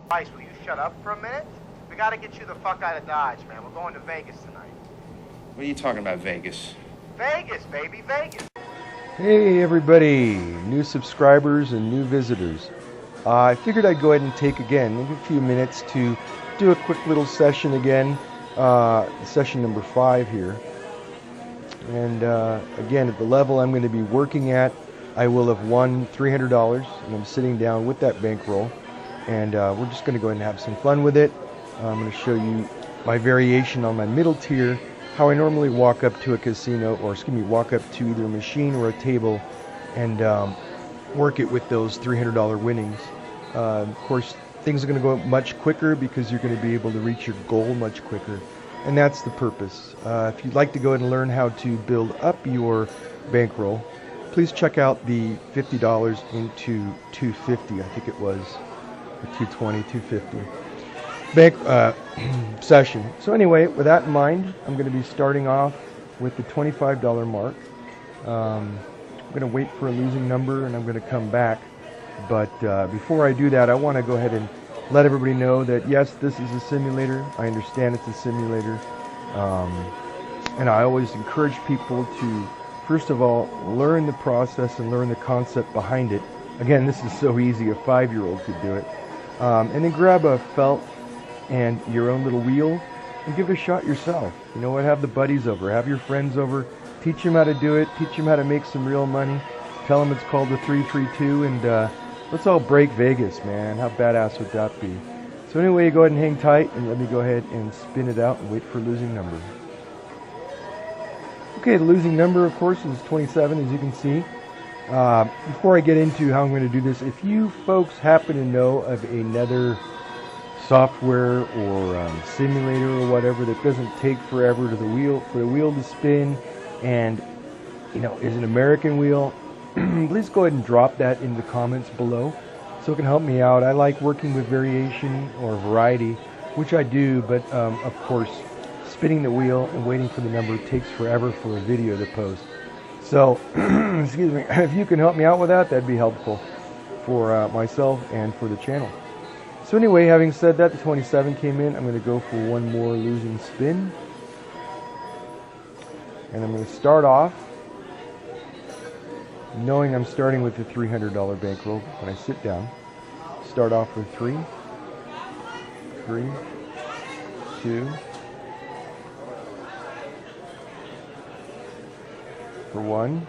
Bryce, will you shut up for a minute? We gotta get you the fuck out of Dodge, man. We're going to Vegas tonight. What are you talking about, Vegas? Vegas, baby, Vegas. Hey everybody, new subscribers and new visitors. I figured I'd go ahead and take again maybe a few minutes to do a quick little session again, session number 5 here. And again, at the level I'm going to be working at, I will have won $300, and I'm sitting down with that bankroll, and we're just going to go ahead and have some fun with it. I'm going to show you my variation on my middle tier, how I normally walk up to a casino, or excuse me, walk up to either a machine or a table and work it with those $300 winnings. Of course, things are going to go much quicker because you're going to be able to reach your goal much quicker. And that's the purpose. If you'd like to go ahead and learn how to build up your bankroll, please check out the $50 into 250, I think it was, or 220, 250. Bank session. So anyway, with that in mind, I'm going to be starting off with the $25 mark. I'm going to wait for a losing number and I'm going to come back. But before I do that, I want to go ahead and let everybody know that yes, this is a simulator. I understand it's a simulator. And I always encourage people to, first of all, learn the process and learn the concept behind it. Again, this is so easy, a 5-year-old could do it. And then grab a felt and your own little wheel and give it a shot yourself. You know what, have the buddies over, have your friends over, teach them how to do it, teach them how to make some real money, tell them it's called the 332, and let's all break Vegas, man. How badass would that be? So anyway, you go ahead and hang tight and let me go ahead and spin it out and wait for a losing number. Okay, the losing number, of course, is 27, as you can see. Before I get into how I'm going to do this, if you folks happen to know of another software or simulator or whatever that doesn't take forever for the wheel to spin, and you know, is an American wheel, please go ahead and drop that in the comments below so it can help me out. I like working with variation or variety, which I do, but of course spinning the wheel and waiting for the number takes forever for a video to post. So excuse me, if you can help me out with that, that'd be helpful for myself and for the channel. So anyway, having said that, the 27 came in. I'm going to go for one more losing spin. And I'm going to start off knowing I'm starting with the $300 bankroll. When I sit down, start off with 3, 2, for 1.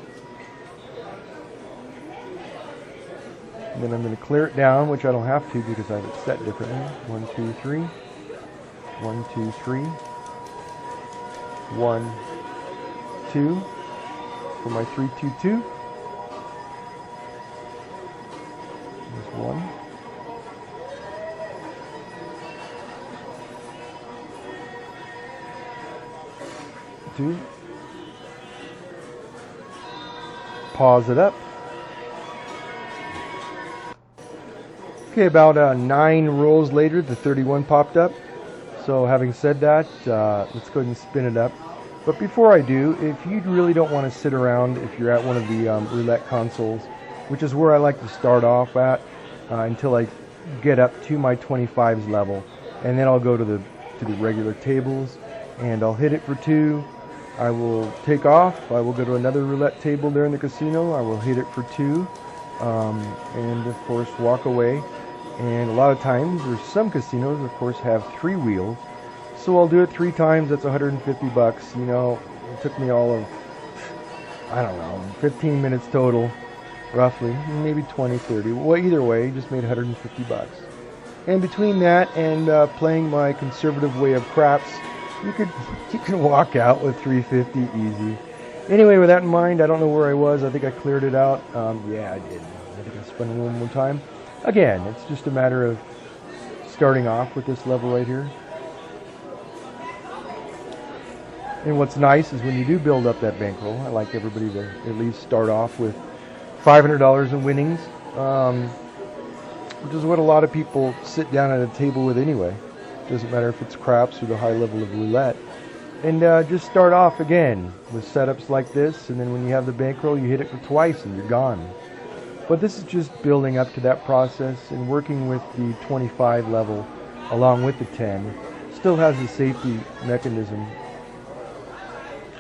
And then I'm going to clear it down, which I don't have to because I have it set differently. 1, 2, 3. 1, 2, 3. 1, 2. For my 322. There's 1. 2. Pause it up. Okay, about 9 rolls later, the 31 popped up. So having said that, let's go ahead and spin it up. But before I do, if you really don't want to sit around, if you're at one of the roulette consoles, which is where I like to start off at until I get up to my 25s level, and then I'll go to the regular tables, and I'll hit it for 2. I will take off. I will go to another roulette table there in the casino. I will hit it for 2, and of course walk away. And a lot of times, there's some casinos, of course, have 3 wheels. So I'll do it 3 times. That's $150. You know, it took me all of, I don't know, 15 minutes total, roughly, maybe 20, 30. Well, either way, just made $150. And between that and playing my conservative way of craps, you can walk out with $350 easy. Anyway, with that in mind, I don't know where I was. I think I cleared it out. Yeah, I did. I think I spun it one more time. Again, it's just a matter of starting off with this level right here. And what's nice is when you do build up that bankroll, I like everybody to at least start off with $500 in winnings, which is what a lot of people sit down at a table with anyway. Doesn't matter if it's craps or the high level of roulette. And just start off again with setups like this, and then when you have the bankroll, you hit it for twice and you're gone. But this is just building up to that process and working with the 25 level along with the 10. Still has the safety mechanism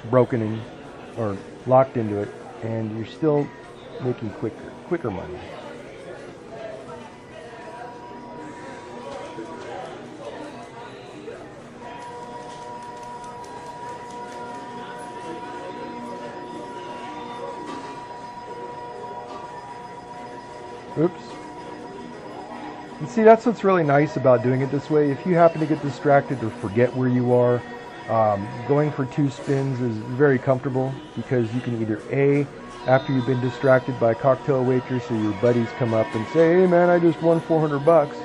broken in or locked into it, and you're still making quicker money. Oops. And see, that's what's really nice about doing it this way. If you happen to get distracted or forget where you are, going for 2 spins is very comfortable, because you can either A, after you've been distracted by a cocktail waitress or your buddies come up and say, hey man, I just won 400 bucks,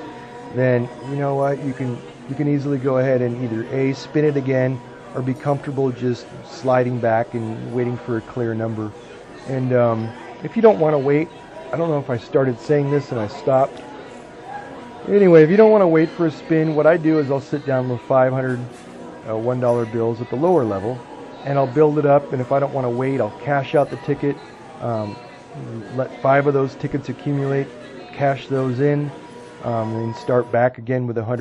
then you know what, you can easily go ahead and either A, spin it again, or be comfortable just sliding back and waiting for a clear number. And if you don't want to wait, I don't know if I started saying this and I stopped. Anyway, if you don't want to wait for a spin, what I do is I'll sit down with 500 $1 bills at the lower level, and I'll build it up, and if I don't want to wait, I'll cash out the ticket, let 5 of those tickets accumulate, cash those in, and then start back again with five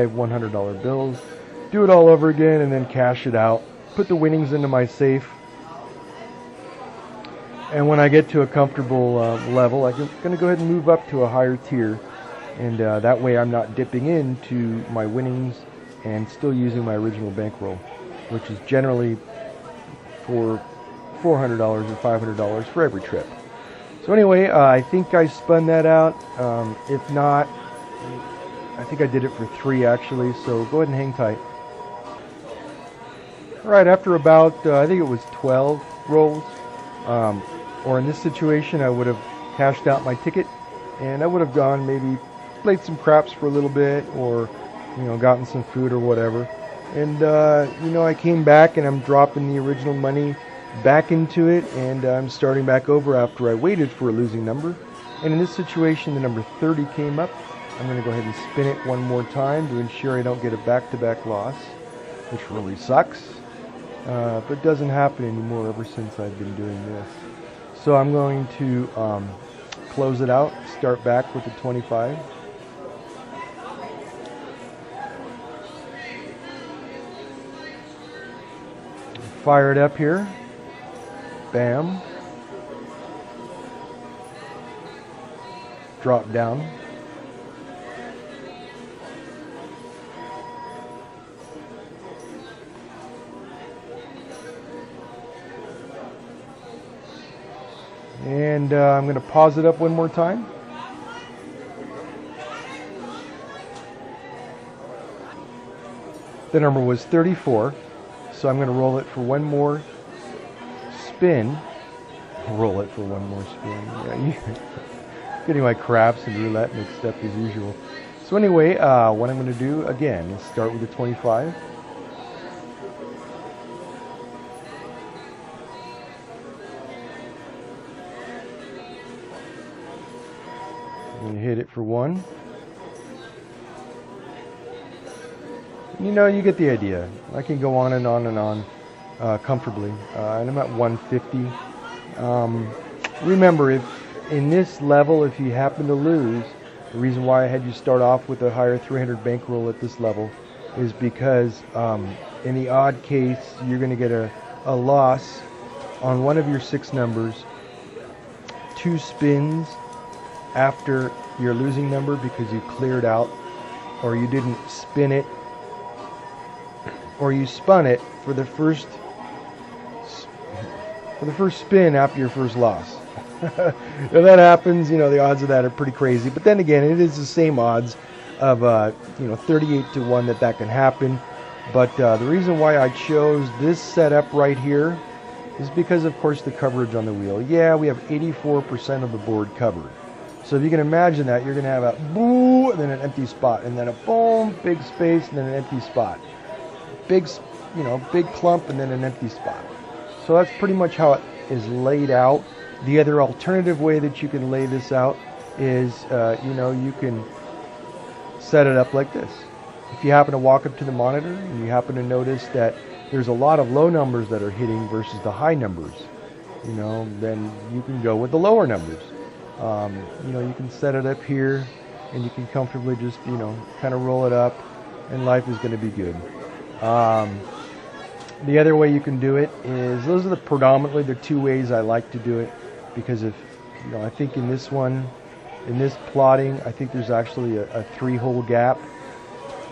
$100 bills, do it all over again, and then cash it out, put the winnings into my safe. And when I get to a comfortable level, I'm going to go ahead and move up to a higher tier, and that way I'm not dipping into my winnings and still using my original bankroll, which is generally for $400 or $500 for every trip. So anyway, I think I spun that out. If not, I think I did it for 3 actually, so go ahead and hang tight. Alright, after about, I think it was 12 rolls, or in this situation I would have cashed out my ticket, and I would have gone maybe played some craps for a little bit, or gotten some food or whatever. And I came back and I'm dropping the original money back into it, and I'm starting back over after I waited for a losing number. And in this situation, the number 30 came up. I'm going to go ahead and spin it one more time to ensure I don't get a back-to-back loss, which really sucks, but doesn't happen anymore ever since I've been doing this. So I'm going to close it out, start back with the 25. Fire it up here. Bam. Drop down. And I'm going to pause it up one more time. The number was 34. So I'm going to roll it for one more spin. Roll it for one more spin. Yeah, getting my craps and roulette mixed up as usual. So anyway, what I'm going to do again is start with the 25. I'm going to hit it for 1. You get the idea. I can go on and on and on comfortably. And I'm at 150. Remember, if in this level, if you happen to lose, the reason why I had you start off with a higher 300 bankroll at this level is because in the odd case, you're going to get a loss on one of your 6 numbers, 2 spins after your losing number because you cleared out, or you didn't spin it, or you spun it for the first spin after your first loss. If that happens, the odds of that are pretty crazy. But then again, it is the same odds of 38 to 1 that can happen. But the reason why I chose this setup right here is because, of course, the coverage on the wheel. Yeah, we have 84% of the board covered. So if you can imagine that, you're going to have a boo, and then an empty spot, and then a boom, big space, and then an empty spot. Big clump, and then an empty spot. So that's pretty much how it is laid out. The other alternative way that you can lay this out is, you can set it up like this. If you happen to walk up to the monitor and you happen to notice that there's a lot of low numbers that are hitting versus the high numbers, you know, then you can go with the lower numbers. You know, you can set it up here, and you can comfortably just, you know, kind of roll it up, and life is going to be good. The other way you can do it is, those are predominantly the two ways I like to do it, because if, you know, I think in this one, in this plotting, I think there's actually a 3-hole gap.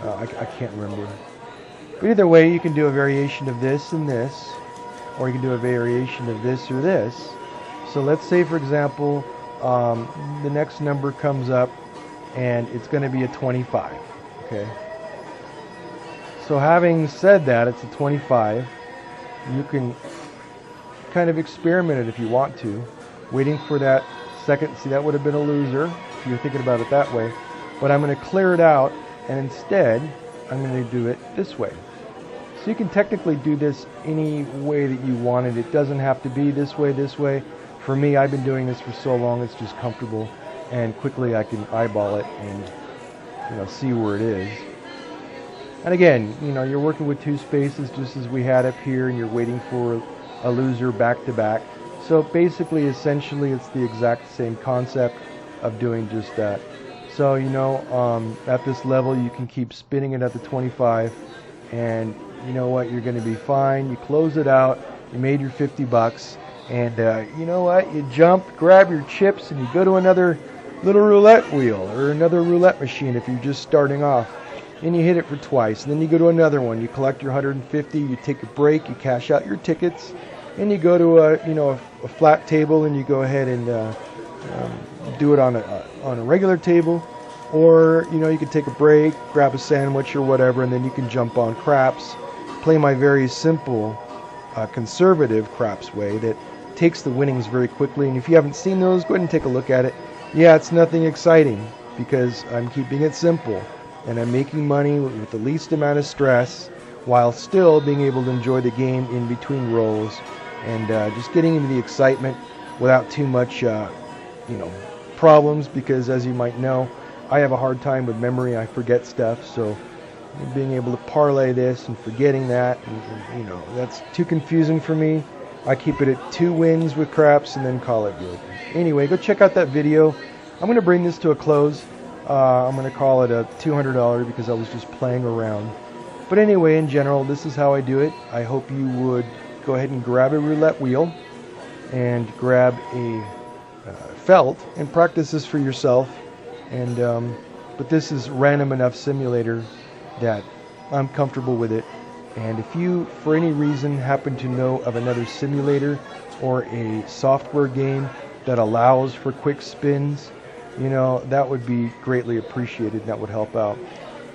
I can't remember. But either way, you can do a variation of this and this, or you can do a variation of this or this. So let's say, for example, the next number comes up, and it's going to be a 25. Okay. So having said that, it's a 25. You can kind of experiment it if you want to, waiting for that second. See, that would have been a loser if you're thinking about it that way. But I'm going to clear it out, and instead, I'm going to do it this way. So you can technically do this any way that you want it. It doesn't have to be this way, this way. For me, I've been doing this for so long, it's just comfortable, and quickly I can eyeball it and, you know, see where it is. And again, you know, you're working with 2 spaces just as we had up here, and you're waiting for a loser back to back. So basically, essentially, it's the exact same concept of doing just that. So, you know, at this level, you can keep spinning it at the 25, and you know what, you're going to be fine. You close it out, you made your 50 bucks, and you know what, you jump, grab your chips, and you go to another little roulette wheel or another roulette machine if you're just starting off. And you hit it for twice, and then you go to another one. You collect your 150, you take a break, you cash out your tickets, and you go to a flat table, and you go ahead and do it on a regular table, or you know, you can take a break, grab a sandwich or whatever, and then you can jump on craps. Play my very simple, conservative craps way that takes the winnings very quickly. And if you haven't seen those, go ahead and take a look at it. Yeah, it's nothing exciting because I'm keeping it simple. And I'm making money with the least amount of stress while still being able to enjoy the game in between rolls, and just getting into the excitement without too much, you know, problems, because as you might know, I have a hard time with memory. I forget stuff, so being able to parlay this and forgetting that, and, you know, that's too confusing for me. I keep it at 2 wins with craps and then call it good. Anyway, go check out that video. I'm going to bring this to a close. I'm going to call it a $200 because I was just playing around. But anyway, in general, this is how I do it. I hope you would go ahead and grab a roulette wheel and grab a felt and practice this for yourself. And but this is Random Enough Simulator that I'm comfortable with it. And if you, for any reason, happen to know of another simulator or a software game that allows for quick spins, you know, that would be greatly appreciated. That would help out.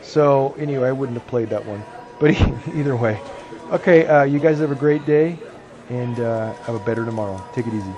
So anyway, I wouldn't have played that one, but either way. Okay, you guys have a great day, and have a better tomorrow. Take it easy.